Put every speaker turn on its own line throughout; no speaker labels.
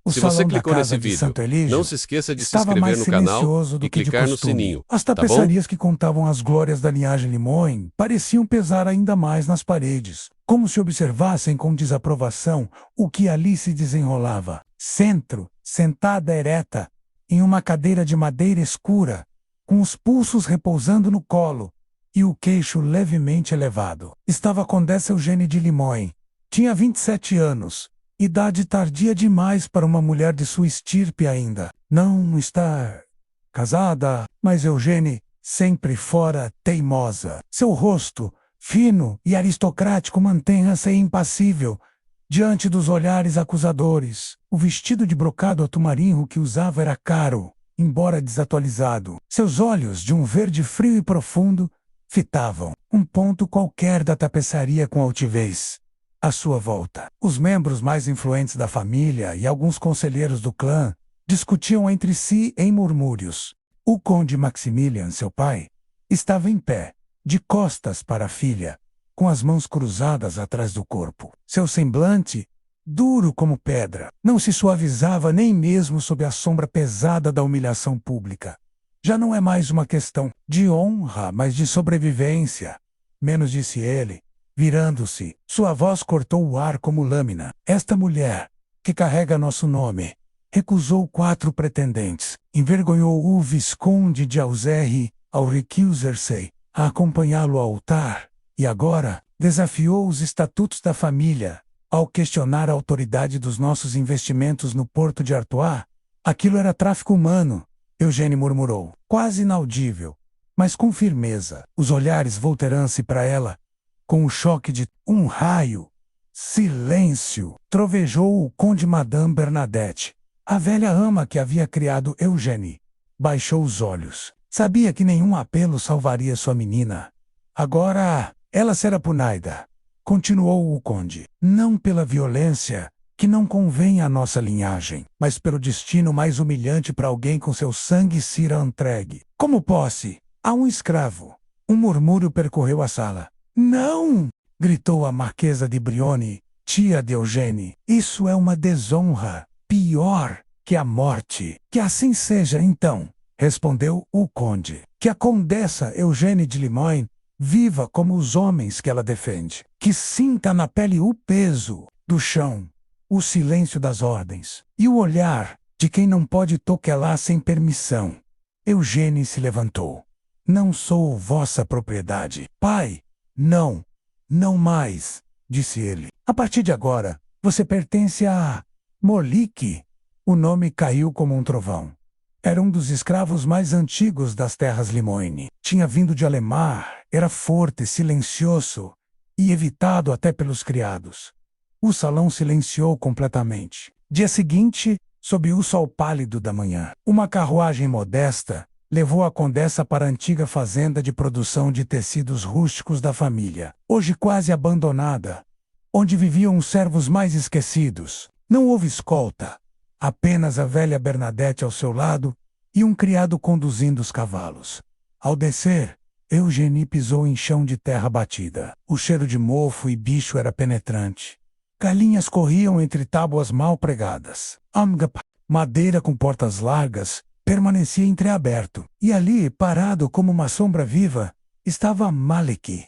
O
Se você
salão da
clicou nesse
casa de
vídeo,
Santo Elígio
não se esqueça de se
estava
inscrever
mais
no canal
silencioso do
e
que de
clicar no
costume.
sininho,
As
tá bom?
tapeçarias que contavam as glórias da linhagem Limoin pareciam pesar ainda mais nas paredes, como se observassem com desaprovação o que ali se desenrolava. Centro, sentada ereta, em uma cadeira de madeira escura, com os pulsos repousando no colo e o queixo levemente elevado, estava a Condessa Eugênie de Limoin. Tinha 27 anos. Idade tardia demais para uma mulher de sua estirpe ainda. Não está casada, mas Eugênie sempre fora teimosa. Seu rosto, fino e aristocrático, mantenha-se impassível diante dos olhares acusadores. O vestido de brocado atumarinho que usava era caro, embora desatualizado. Seus olhos, de um verde frio e profundo, fitavam um ponto qualquer da tapeçaria com altivez. À sua volta, os membros mais influentes da família e alguns conselheiros do clã discutiam entre si em murmúrios. O conde Maximilian, seu pai, estava em pé, de costas para a filha, com as mãos cruzadas atrás do corpo. Seu semblante, duro como pedra, não se suavizava nem mesmo sob a sombra pesada da humilhação pública. Já não é mais uma questão de honra, mas de sobrevivência. Menos, disse ele, virando-se. Sua voz cortou o ar como lâmina. Esta mulher, que carrega nosso nome, recusou 4 pretendentes, envergonhou o Visconde de Auxerre ao recusar-se a acompanhá-lo ao altar, e agora desafiou os estatutos da família ao questionar a autoridade dos nossos investimentos no porto de Artois. Aquilo era tráfico humano, Eugênie murmurou, quase inaudível, mas com firmeza. Os olhares voltaram-se para ela, com o choque de um raio. Silêncio! Trovejou o conde Madame Bernadette, a velha ama que havia criado Eugênie. Baixou os olhos. Sabia que nenhum apelo salvaria sua menina. Agora, ela será punida, continuou o conde, não pela violência, que não convém à nossa linhagem, mas pelo destino mais humilhante para alguém com seu sangue cira entregue, como posse a um escravo. Um murmúrio percorreu a sala. Não! Gritou a marquesa de Brioni, tia de Eugênie. Isso é uma desonra, pior que a morte. Que assim seja, então, respondeu o conde. Que a condessa Eugênie de Limoin viva como os homens que ela defende. Que sinta na pele o peso do chão, o silêncio das ordens e o olhar de quem não pode toquelar sem permissão. Eugênie se levantou. Não sou vossa propriedade, pai. Não, não mais, disse ele. A partir de agora, você pertence a Molique. O nome caiu como um trovão. Era um dos escravos mais antigos das terras Limoine. Tinha vindo de Alemar, era forte, silencioso e evitado até pelos criados. O salão silenciou completamente. Dia seguinte, sob o sol pálido da manhã, uma carruagem modesta levou a condessa para a antiga fazenda de produção de tecidos rústicos da família, hoje quase abandonada, onde viviam os servos mais esquecidos. Não houve escolta, apenas a velha Bernadette ao seu lado e um criado conduzindo os cavalos. Ao descer, Eugênie pisou em chão de terra batida. O cheiro de mofo e bicho era penetrante. Galinhas corriam entre tábuas mal pregadas. Madeira com portas largas permanecia entreaberto, e ali, parado como uma sombra viva, estava Malik.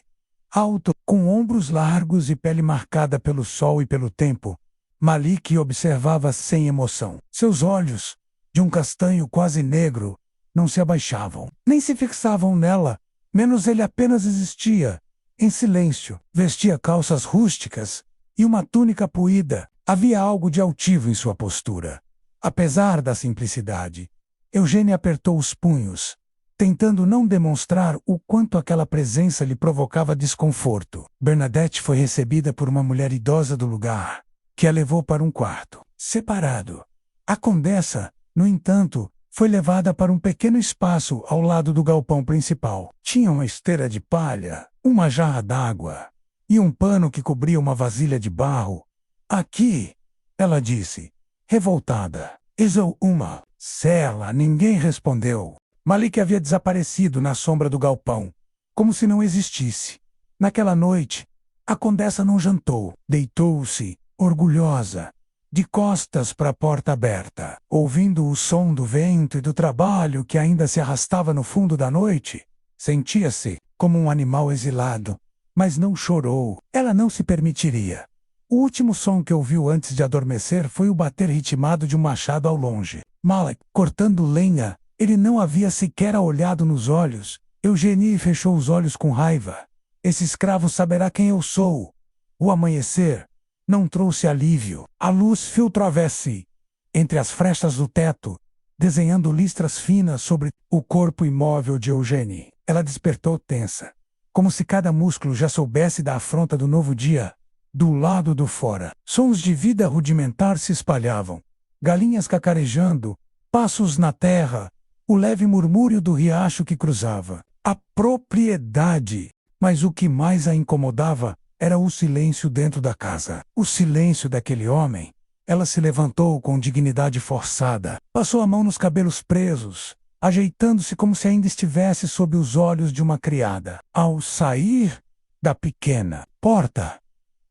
Alto, com ombros largos e pele marcada pelo sol e pelo tempo, Malik observava sem emoção. Seus olhos, de um castanho quase negro, não se abaixavam, nem se fixavam nela, menos ele apenas existia, em silêncio. Vestia calças rústicas e uma túnica puída. Havia algo de altivo em sua postura. Apesar da simplicidade, Eugênie apertou os punhos, tentando não demonstrar o quanto aquela presença lhe provocava desconforto. Bernadette foi recebida por uma mulher idosa do lugar, que a levou para um quarto separado. A condessa, no entanto, foi levada para um pequeno espaço ao lado do galpão principal. Tinha uma esteira de palha, uma jarra d'água e um pano que cobria uma vasilha de barro. Aqui, ela disse, revoltada. Exou uma cela. Ninguém respondeu. Malik havia desaparecido na sombra do galpão, como se não existisse. Naquela noite, a condessa não jantou. Deitou-se, orgulhosa, de costas para a porta aberta, ouvindo o som do vento e do trabalho que ainda se arrastava no fundo da noite. Sentia-se como um animal exilado, mas não chorou. Ela não se permitiria. O último som que ouviu antes de adormecer foi o bater ritmado de um machado ao longe. Malik, cortando lenha, ele não havia sequer olhado nos olhos. Eugenie fechou os olhos com raiva. Esse escravo saberá quem eu sou. O amanhecer não trouxe alívio. A luz filtrava-se entre as frestas do teto, desenhando listras finas sobre o corpo imóvel de Eugenie. Ela despertou tensa, como se cada músculo já soubesse da afronta do novo dia. Do lado do fora, sons de vida rudimentar se espalhavam. Galinhas cacarejando, passos na terra, o leve murmúrio do riacho que cruzava. A propriedade. Mas o que mais a incomodava era o silêncio dentro da casa. O silêncio daquele homem. Ela se levantou com dignidade forçada. Passou a mão nos cabelos presos, ajeitando-se como se ainda estivesse sob os olhos de uma criada. Ao sair da pequena porta,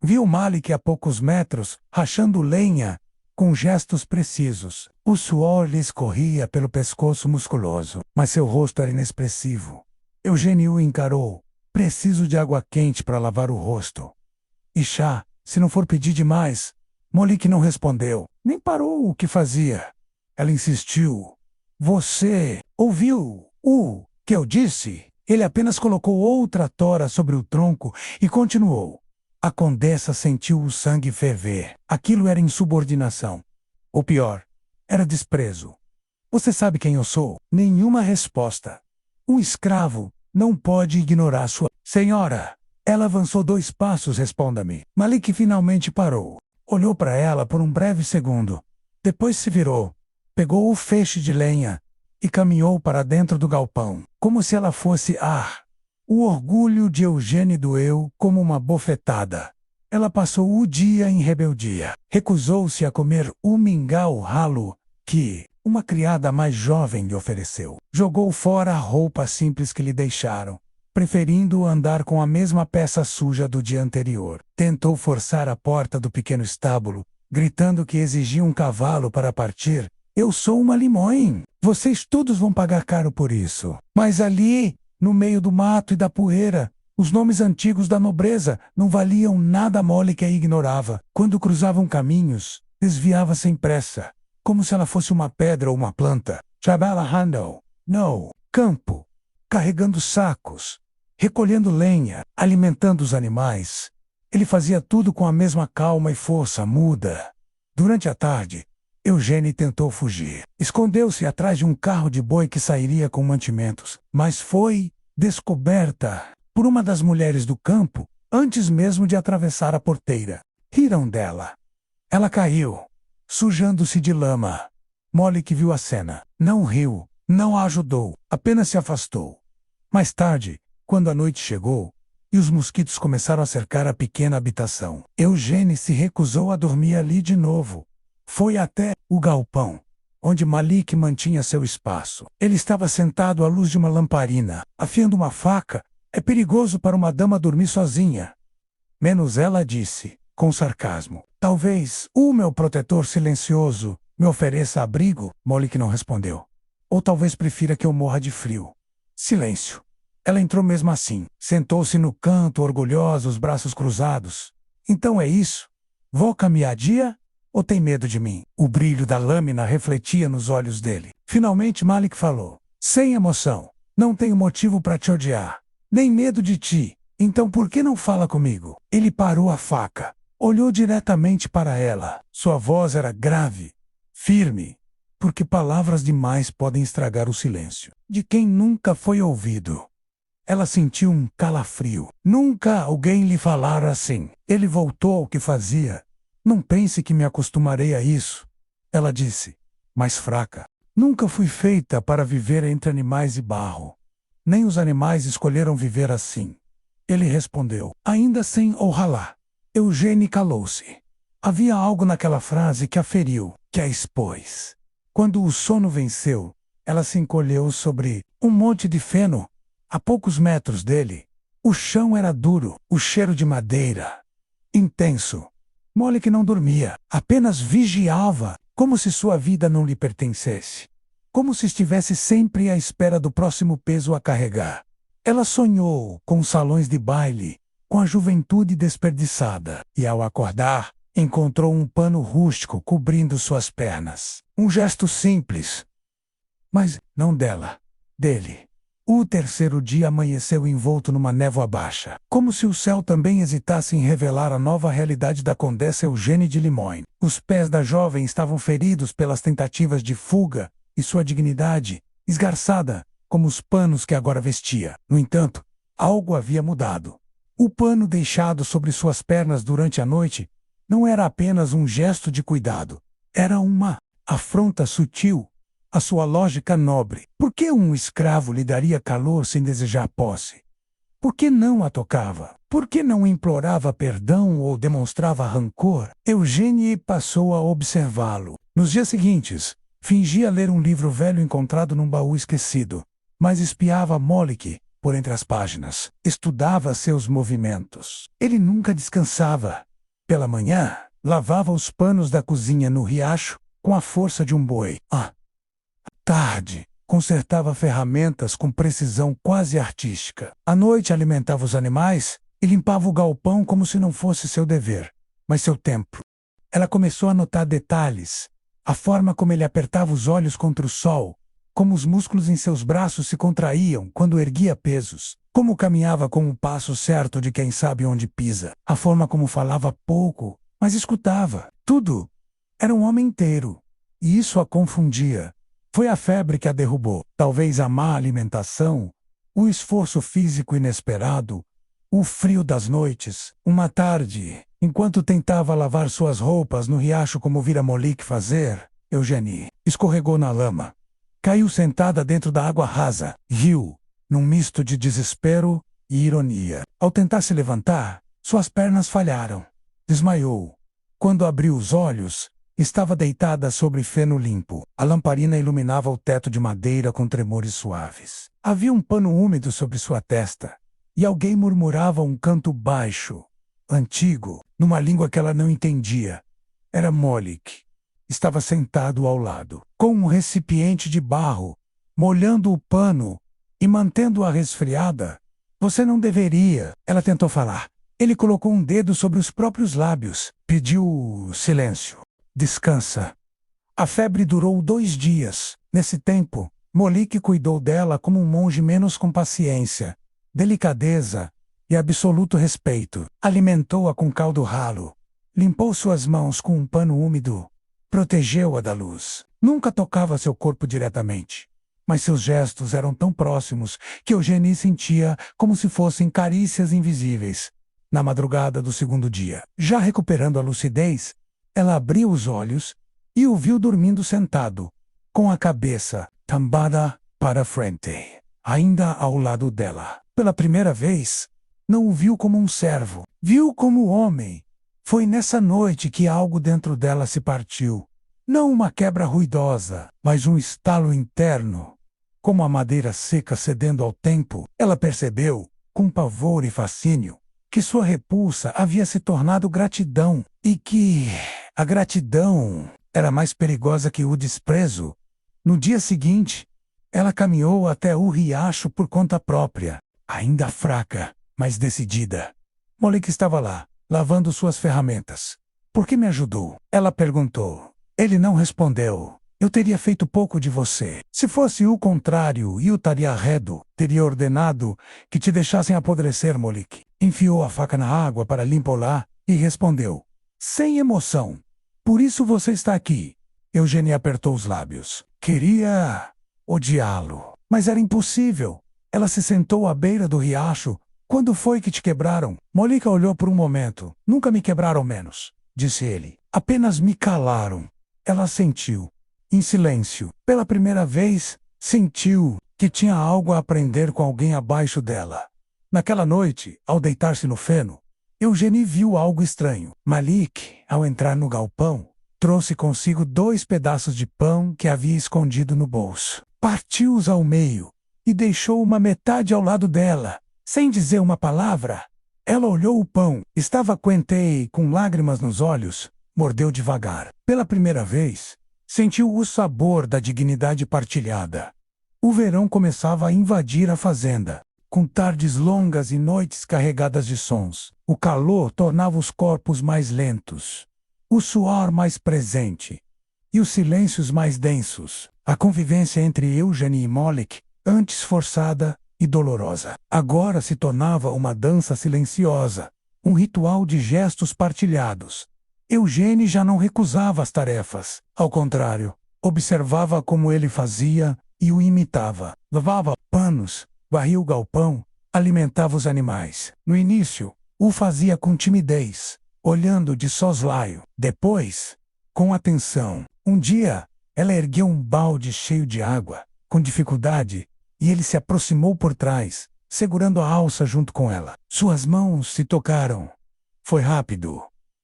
viu Malik a poucos metros, rachando lenha, com gestos precisos. O suor lhe escorria pelo pescoço musculoso, mas seu rosto era inexpressivo. Eugenie o encarou. Preciso de água quente para lavar o rosto. E chá, se não for pedir demais. Malik não respondeu, nem parou o que fazia. Ela insistiu. Você ouviu o que eu disse? Ele apenas colocou outra tora sobre o tronco e continuou. A condessa sentiu o sangue ferver. Aquilo era insubordinação. Ou pior, era desprezo. Você sabe quem eu sou? Nenhuma resposta. Um escravo não pode ignorar sua... Senhora! Ela avançou 2 passos, responda-me. Malik finalmente parou. Olhou para ela por um breve segundo. Depois se virou. Pegou o feixe de lenha e caminhou para dentro do galpão, como se ela fosse ar. O orgulho de Eugenie doeu como uma bofetada. Ela passou o dia em rebeldia. Recusou-se a comer o mingau ralo que uma criada mais jovem lhe ofereceu. Jogou fora a roupa simples que lhe deixaram, preferindo andar com a mesma peça suja do dia anterior. Tentou forçar a porta do pequeno estábulo, gritando que exigia um cavalo para partir. Eu sou uma limoim. Vocês todos vão pagar caro por isso. Mas ali, no meio do mato e da poeira, os nomes antigos da nobreza não valiam nada mole que a ignorava. Quando cruzavam caminhos, desviava sem pressa, como se ela fosse uma pedra ou uma planta. Trabalhando no campo, carregando sacos, recolhendo lenha, alimentando os animais. Ele fazia tudo com a mesma calma e força muda. Durante a tarde, Eugenie tentou fugir. Escondeu-se atrás de um carro de boi que sairia com mantimentos, mas foi descoberta por uma das mulheres do campo antes mesmo de atravessar a porteira. Riram dela. Ela caiu, sujando-se de lama. Malik viu a cena. Não riu, não a ajudou, apenas se afastou. Mais tarde, quando a noite chegou e os mosquitos começaram a cercar a pequena habitação, Eugenie se recusou a dormir ali de novo. Foi até o galpão, onde Malik mantinha seu espaço. Ele estava sentado à luz de uma lamparina, afiando uma faca. É perigoso para uma dama dormir sozinha. Menos ela disse, com sarcasmo. Talvez o meu protetor silencioso me ofereça abrigo? Malik não respondeu. Ou talvez prefira que eu morra de frio. Silêncio. Ela entrou mesmo assim. Sentou-se no canto, orgulhosa, os braços cruzados. Então é isso? Vou caminhar dia? Ou tem medo de mim? O brilho da lâmina refletia nos olhos dele. Finalmente Malik falou. Sem emoção. Não tenho motivo para te odiar. Nem medo de ti. Então por que não fala comigo? Ele parou a faca. Olhou diretamente para ela. Sua voz era grave, firme, porque palavras demais podem estragar o silêncio de quem nunca foi ouvido. Ela sentiu um calafrio. Nunca alguém lhe falara assim. Ele voltou ao que fazia. Não pense que me acostumarei a isso, ela disse, mais fraca. Nunca fui feita para viver entre animais e barro. Nem os animais escolheram viver assim. Ele respondeu, ainda sem ojalá. Eugenie calou-se. Havia algo naquela frase que a feriu, que a expôs. Quando o sono venceu, ela se encolheu sobre um monte de feno, a poucos metros dele. O chão era duro, o cheiro de madeira intenso. Molique não dormia, apenas vigiava, como se sua vida não lhe pertencesse. Como se estivesse sempre à espera do próximo peso a carregar. Ela sonhou com salões de baile, com a juventude desperdiçada, e ao acordar, encontrou um pano rústico cobrindo suas pernas. Um gesto simples, mas não dela, dele. O terceiro dia amanheceu envolto numa névoa baixa, como se o céu também hesitasse em revelar a nova realidade da Condessa Eugênie de Limogne. Os pés da jovem estavam feridos pelas tentativas de fuga, e sua dignidade, esgarçada, como os panos que agora vestia. No entanto, algo havia mudado. O pano deixado sobre suas pernas durante a noite não era apenas um gesto de cuidado, era uma afronta sutil à sua lógica nobre. Por que um escravo lhe daria calor sem desejar posse? Por que não a tocava? Por que não implorava perdão ou demonstrava rancor? Eugênie passou a observá-lo. Nos dias seguintes, fingia ler um livro velho encontrado num baú esquecido, mas espiava Molique por entre as páginas. Estudava seus movimentos. Ele nunca descansava. Pela manhã, lavava os panos da cozinha no riacho com a força de um boi. À tarde, consertava ferramentas com precisão quase artística. À noite, alimentava os animais e limpava o galpão como se não fosse seu dever, mas seu templo. Ela começou a notar detalhes, a forma como ele apertava os olhos contra o sol, como os músculos em seus braços se contraíam quando erguia pesos, como caminhava com o passo certo de quem sabe onde pisa, a forma como falava pouco, mas escutava. Tudo. Era um homem inteiro. E isso a confundia. Foi a febre que a derrubou. Talvez a má alimentação, o esforço físico inesperado, o frio das noites. Uma tarde, enquanto tentava lavar suas roupas no riacho como vira Molique fazer, Eugênie escorregou na lama. Caiu sentada dentro da água rasa. Riu, num misto de desespero e ironia. Ao tentar se levantar, suas pernas falharam. Desmaiou. Quando abriu os olhos, estava deitada sobre feno limpo. A lamparina iluminava o teto de madeira com tremores suaves. Havia um pano úmido sobre sua testa, e alguém murmurava um canto baixo, antigo, numa língua que ela não entendia. Era Molique. Estava sentado ao lado, com um recipiente de barro, molhando o pano e mantendo-a resfriada. Você não deveria, ela tentou falar. Ele colocou um dedo sobre os próprios lábios. Pediu silêncio. Descansa. A febre durou 2 dias. Nesse tempo, Molique cuidou dela como um monge menos com paciência, delicadeza e absoluto respeito. Alimentou-a com caldo ralo. Limpou suas mãos com um pano úmido. Protegeu-a da luz. Nunca tocava seu corpo diretamente, mas seus gestos eram tão próximos que Eugênie sentia como se fossem carícias invisíveis. Na madrugada do segundo dia, já recuperando a lucidez, ela abriu os olhos e o viu dormindo sentado, com a cabeça tambada para a frente, ainda ao lado dela. Pela primeira vez, não o viu como um servo, viu como homem. Foi nessa noite que algo dentro dela se partiu. Não uma quebra ruidosa, mas um estalo interno. Como a madeira seca cedendo ao tempo, ela percebeu, com pavor e fascínio, que sua repulsa havia se tornado gratidão, e que a gratidão era mais perigosa que o desprezo. No dia seguinte, ela caminhou até o riacho por conta própria, ainda fraca, mas decidida. Molique estava lá, lavando suas ferramentas. Por que me ajudou? Ela perguntou. Ele não respondeu. Eu teria feito pouco de você. Se fosse o contrário, eu estaria arredo. Teria ordenado que te deixassem apodrecer, Molique. Enfiou a faca na água para limpá-la e respondeu, sem emoção. Por isso você está aqui. Eugênie apertou os lábios. Queria odiá-lo, mas era impossível. Ela se sentou à beira do riacho. Quando foi que te quebraram? Molique olhou por um momento. Nunca me quebraram menos, disse ele. Apenas me calaram. Ela sentiu. Em silêncio. Pela primeira vez, sentiu que tinha algo a aprender com alguém abaixo dela. Naquela noite, ao deitar-se no feno, Eugênie viu algo estranho. Molique, ao entrar no galpão, trouxe consigo 2 pedaços de pão que havia escondido no bolso. Partiu-os ao meio e deixou uma metade ao lado dela, sem dizer uma palavra. Ela olhou o pão. Estava quente e, com lágrimas nos olhos, mordeu devagar. Pela primeira vez, sentiu o sabor da dignidade partilhada. O verão começava a invadir a fazenda, com tardes longas e noites carregadas de sons. O calor tornava os corpos mais lentos, o suor mais presente e os silêncios mais densos. A convivência entre Eugênie e Molick, antes forçada e dolorosa, agora se tornava uma dança silenciosa, um ritual de gestos partilhados. Eugênie já não recusava as tarefas. Ao contrário, observava como ele fazia e o imitava. Lavava panos, varria o galpão, alimentava os animais. No início, o fazia com timidez, olhando de soslaio. Depois, com atenção. Um dia, ela ergueu um balde cheio de água, com dificuldade, e ele se aproximou por trás, segurando a alça junto com ela. Suas mãos se tocaram. Foi rápido,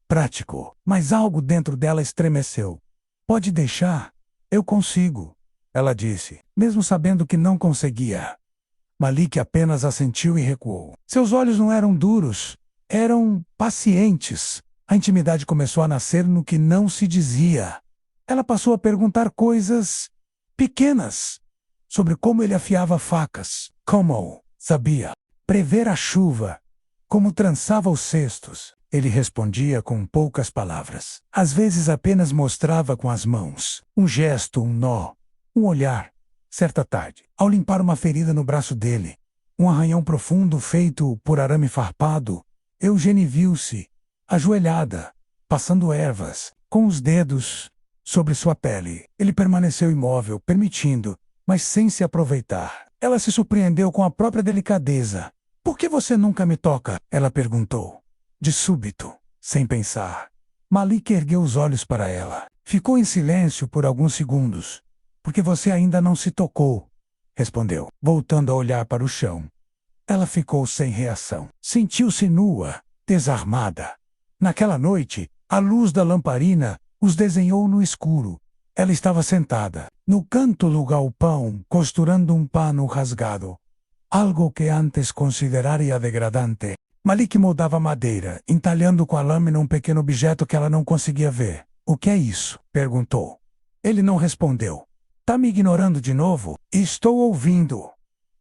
prático, mas algo dentro dela estremeceu. Pode deixar, eu consigo, ela disse, mesmo sabendo que não conseguia. Malick apenas assentiu e recuou. Seus olhos não eram duros, eram pacientes. A intimidade começou a nascer no que não se dizia. Ela passou a perguntar coisas pequenas sobre como ele afiava facas, como sabia prever a chuva, como trançava os cestos. Ele respondia com poucas palavras. Às vezes apenas mostrava com as mãos, um gesto, um nó, um olhar. Certa tarde, ao limpar uma ferida no braço dele, um arranhão profundo feito por arame farpado, Eugênie viu-se, ajoelhada, passando ervas, com os dedos sobre sua pele. Ele permaneceu imóvel, permitindo, mas sem se aproveitar. Ela se surpreendeu com a própria delicadeza. Por que você nunca me toca? Ela perguntou. De súbito, sem pensar. Malick ergueu os olhos para ela. Ficou em silêncio por alguns segundos. Porque você ainda não se tocou, respondeu, voltando a olhar para o chão. Ela ficou sem reação. Sentiu-se nua, desarmada. Naquela noite, a luz da lamparina os desenhou no escuro. Ela estava sentada, no canto do galpão, costurando um pano rasgado. Algo que antes consideraria degradante. Malick moldava madeira, entalhando com a lâmina um pequeno objeto que ela não conseguia ver. O que é isso? Perguntou. Ele não respondeu. Tá me ignorando de novo? Estou ouvindo.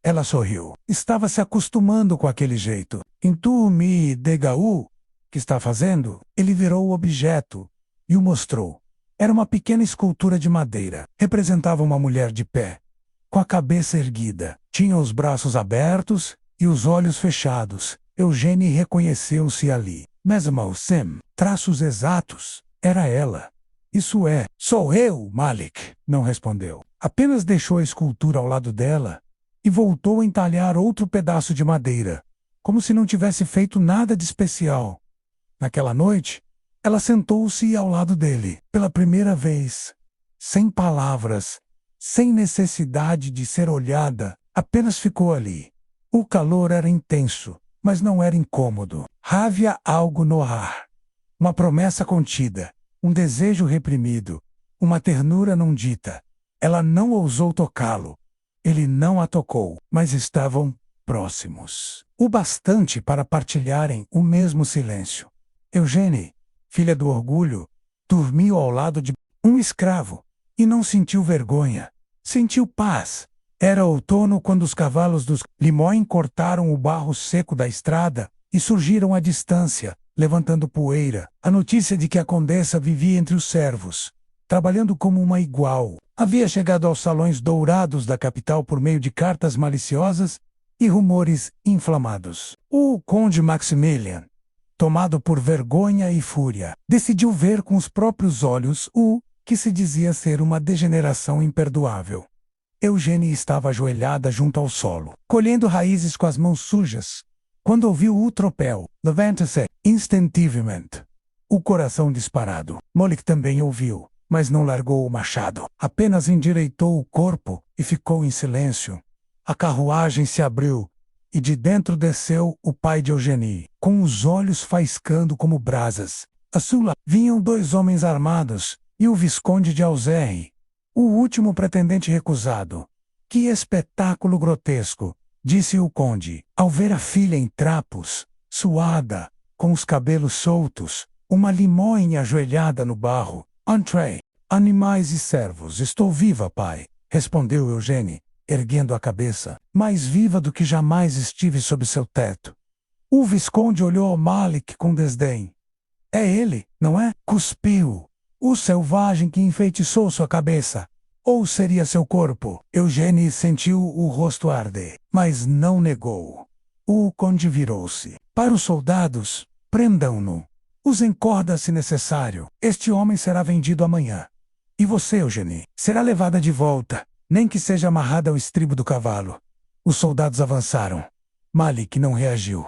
Ela sorriu. Estava se acostumando com aquele jeito. Tu me degaú? Que está fazendo? Ele virou o objeto e o mostrou. Era uma pequena escultura de madeira. Representava uma mulher de pé, com a cabeça erguida. Tinha os braços abertos e os olhos fechados. Eugênie reconheceu-se ali. Mesmo Sim, traços exatos. Era ela. Isso é, sou eu, Malick. Não respondeu. Apenas deixou a escultura ao lado dela e voltou a entalhar outro pedaço de madeira, como se não tivesse feito nada de especial. Naquela noite, ela sentou-se ao lado dele, pela primeira vez, sem palavras, sem necessidade de ser olhada, apenas ficou ali. O calor era intenso, mas não era incômodo. Havia algo no ar. Uma promessa contida, um desejo reprimido, uma ternura não dita. Ela não ousou tocá-lo. Ele não a tocou, mas estavam próximos. O bastante para partilharem o mesmo silêncio. Eugênie, filha do orgulho, dormiu ao lado de um escravo e não sentiu vergonha. Sentiu paz. Era outono quando os cavalos dos Limoin cortaram o barro seco da estrada e surgiram à distância, levantando poeira. A notícia de que a condessa vivia entre os servos, trabalhando como uma igual. Havia chegado aos salões dourados da capital por meio de cartas maliciosas e rumores inflamados. O conde Maximilian, tomado por vergonha e fúria, decidiu ver com os próprios olhos o que se dizia ser uma degeneração imperdoável. Eugênie estava ajoelhada junto ao solo, colhendo raízes com as mãos sujas, quando ouviu o tropel. Levanta-se, instantivamente. O coração disparado. Molick também ouviu, mas não largou o machado. Apenas endireitou o corpo e ficou em silêncio. A carruagem se abriu e de dentro desceu o pai de Eugênie, com os olhos faiscando como brasas. A Sula vinham 2 homens armados e o Visconde de Alzerre, o último pretendente recusado. Que espetáculo grotesco, disse o conde, ao ver a filha em trapos, suada, com os cabelos soltos, uma limoinha ajoelhada no barro. Entrei. Animais e servos, estou viva, pai, respondeu Eugênie, erguendo a cabeça, mais viva do que jamais estive sob seu teto. O Visconde olhou Malik com desdém. É ele, não é? Cuspiu. O selvagem que enfeitiçou sua cabeça. Ou seria seu corpo? Eugênie sentiu o rosto arder, mas não negou. O conde virou-se. Para os soldados, prendam-no. Usem corda se necessário. Este homem será vendido amanhã. E você, Eugênie, será levada de volta, nem que seja amarrada ao estribo do cavalo. Os soldados avançaram. Malik não reagiu.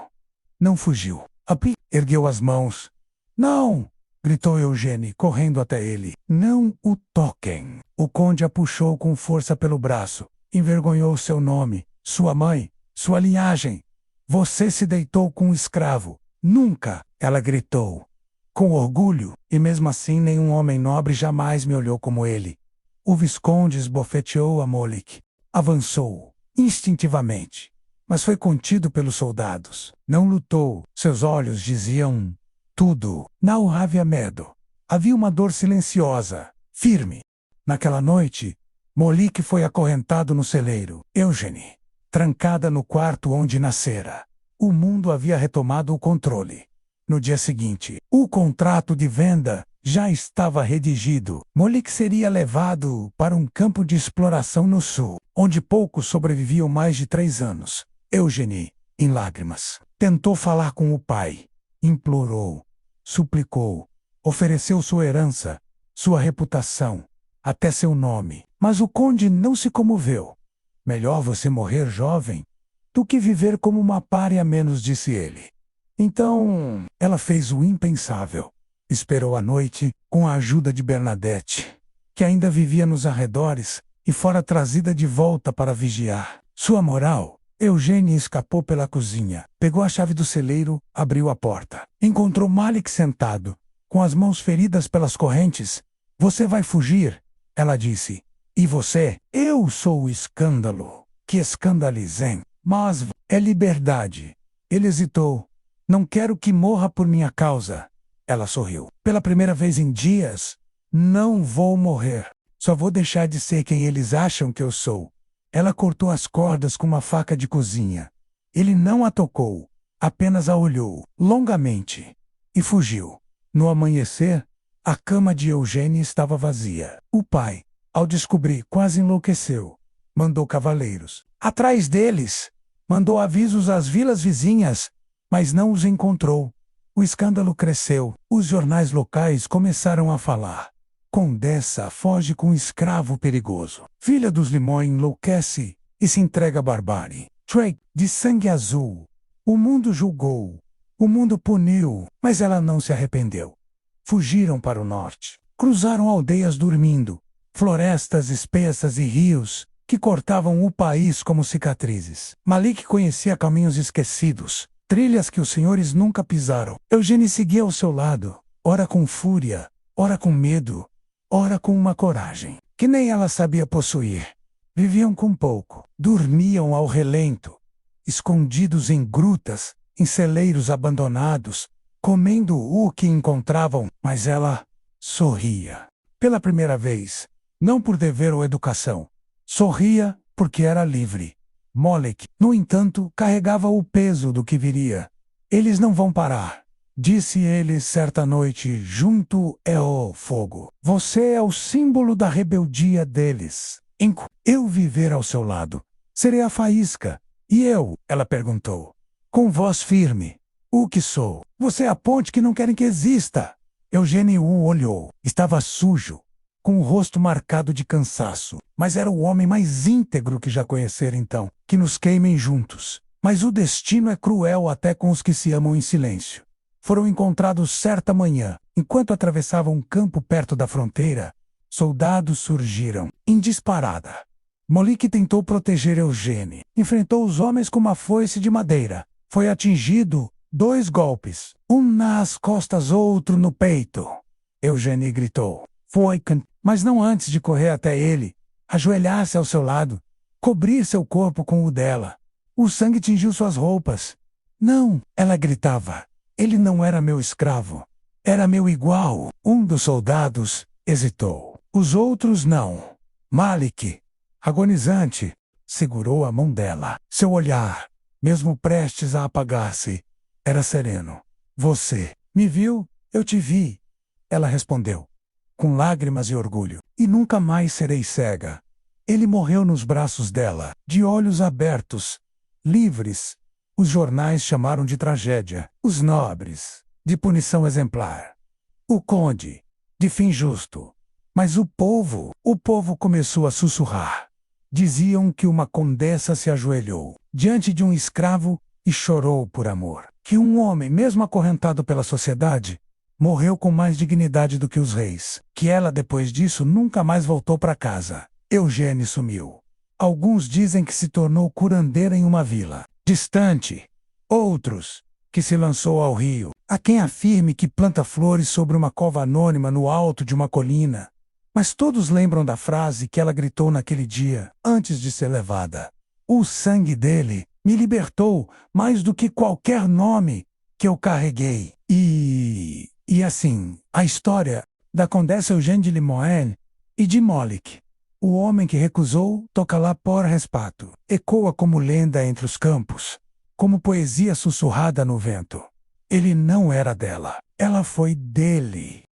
Não fugiu. Api ergueu as mãos. Não! Gritou Eugênie, correndo até ele. Não o toquem. O conde a puxou com força pelo braço. Envergonhou seu nome, sua mãe, sua linhagem. Você se deitou com um escravo. Nunca! Ela gritou. Com orgulho, e mesmo assim nenhum homem nobre jamais me olhou como ele. O Visconde esbofeteou a Malik. Avançou, instintivamente, mas foi contido pelos soldados. Não lutou, seus olhos diziam tudo. Não havia medo. Havia uma dor silenciosa, firme. Naquela noite, Malik foi acorrentado no celeiro. Eugênie, trancada no quarto onde nascera. O mundo havia retomado o controle. No dia seguinte, o contrato de venda já estava redigido. Malik seria levado para um campo de exploração no sul, onde poucos sobreviviam mais de 3 anos. Eugênie, em lágrimas, tentou falar com o pai. Implorou, suplicou, ofereceu sua herança, sua reputação, até seu nome. Mas o conde não se comoveu. Melhor você morrer jovem do que viver como uma pária menos, disse ele. Então, ela fez o impensável. Esperou a noite, com a ajuda de Bernadette, que ainda vivia nos arredores, e fora trazida de volta para vigiar. Sua moral. Eugênie escapou pela cozinha, pegou a chave do celeiro, abriu a porta. Encontrou Malik sentado, com as mãos feridas pelas correntes. Você vai fugir, ela disse. E você? Eu sou o escândalo. Que escandalizem. Mas é liberdade. Ele hesitou. Não quero que morra por minha causa. Ela sorriu. Pela primeira vez em dias, não vou morrer. Só vou deixar de ser quem eles acham que eu sou. Ela cortou as cordas com uma faca de cozinha. Ele não a tocou, apenas a olhou, longamente, e fugiu. No amanhecer, a cama de Eugênie estava vazia. O pai, ao descobrir, quase enlouqueceu. Mandou cavaleiros atrás deles. Mandou avisos às vilas vizinhas, mas não os encontrou. O escândalo cresceu. Os jornais locais começaram a falar. Condessa foge com um escravo perigoso. Filha dos Limões enlouquece e se entrega à barbárie. Drake, de sangue azul. O mundo julgou. O mundo puniu, mas ela não se arrependeu. Fugiram para o norte. Cruzaram aldeias dormindo, florestas espessas e rios que cortavam o país como cicatrizes. Malik conhecia caminhos esquecidos, trilhas que os senhores nunca pisaram. Eugênie seguia ao seu lado, ora com fúria, ora com medo, ora com uma coragem que nem ela sabia possuir. Viviam com pouco, dormiam ao relento, escondidos em grutas, em celeiros abandonados, comendo o que encontravam, mas ela sorria. Pela primeira vez, não por dever ou educação, sorria porque era livre. Malik, no entanto, carregava o peso do que viria. Eles não vão parar, disse ele certa noite junto ao fogo. Você é o símbolo da rebeldia deles. Enquanto eu viver ao seu lado, serei a faísca. E eu? Ela perguntou. Com voz firme. O que sou? Você é a ponte que não querem que exista. Eugênie o olhou. Estava sujo, com o rosto marcado de cansaço. Mas era o homem mais íntegro que já conhecera então. Que nos queimem juntos. Mas o destino é cruel até com os que se amam em silêncio. Foram encontrados certa manhã, enquanto atravessavam um campo perto da fronteira. Soldados surgiram, em disparada. Malik tentou proteger Eugênie. Enfrentou os homens com uma foice de madeira. Foi atingido, 2 golpes. Um nas costas, outro no peito. Eugênie gritou. Foi, mas não antes de correr até ele, ajoelhar-se ao seu lado, cobrir seu corpo com o dela. O sangue tingiu suas roupas. Não, ela gritava. Ele não era meu escravo. Era meu igual. Um dos soldados hesitou. Os outros não. Malik, agonizante, segurou a mão dela. Seu olhar, mesmo prestes a apagar-se, era sereno. Você me viu? Eu te vi. Ela respondeu, com lágrimas e orgulho. E nunca mais serei cega. Ele morreu nos braços dela, de olhos abertos, livres. Os jornais chamaram de tragédia. Os nobres, de punição exemplar. O conde, de fim justo. Mas o povo começou a sussurrar. Diziam que uma condessa se ajoelhou diante de um escravo e chorou por amor. Que um homem, mesmo acorrentado pela sociedade, morreu com mais dignidade do que os reis. Que ela, depois disso, nunca mais voltou para casa. Eugênie sumiu. Alguns dizem que se tornou curandeira em uma vila distante. Outros, que se lançou ao rio. Há quem afirme que planta flores sobre uma cova anônima no alto de uma colina. Mas todos lembram da frase que ela gritou naquele dia, antes de ser levada. O sangue dele me libertou mais do que qualquer nome que eu carreguei. E assim, a história da Condessa Eugênie de Limoges e de Malik, o homem que recusou tocar por respeto, ecoa como lenda entre os campos, como poesia sussurrada no vento. Ele não era dela, ela foi dele.